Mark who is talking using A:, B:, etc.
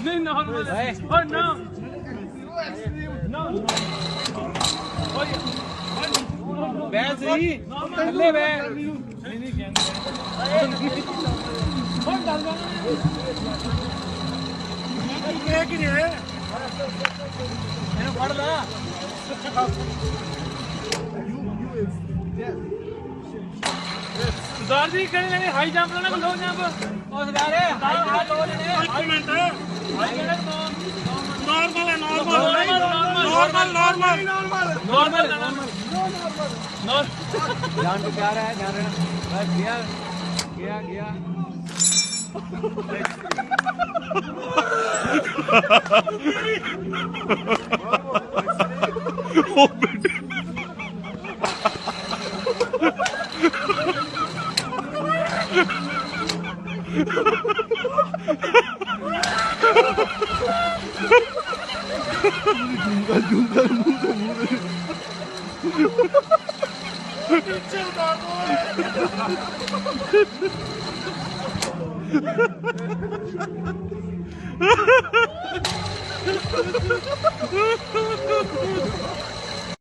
A: नहीं नॉर्मल है और ना बैठ सही थल्ले बैठ नहीं नहीं कौन डाल जाना ये कि नहीं है मैंने पढ़ ला सरदार जी कहीं नहीं हाई जंप लेना लो जंप और सरदार है हाई लो लेने एक मिनट हाई लेना नॉर्मल है नॉर्मल नॉर्मल नॉर्मल नॉर्मल ध्यान तो क्या रहा है ध्यान रहना बस गया गया गया
B: ओ बेटे
A: पीछे उतार दो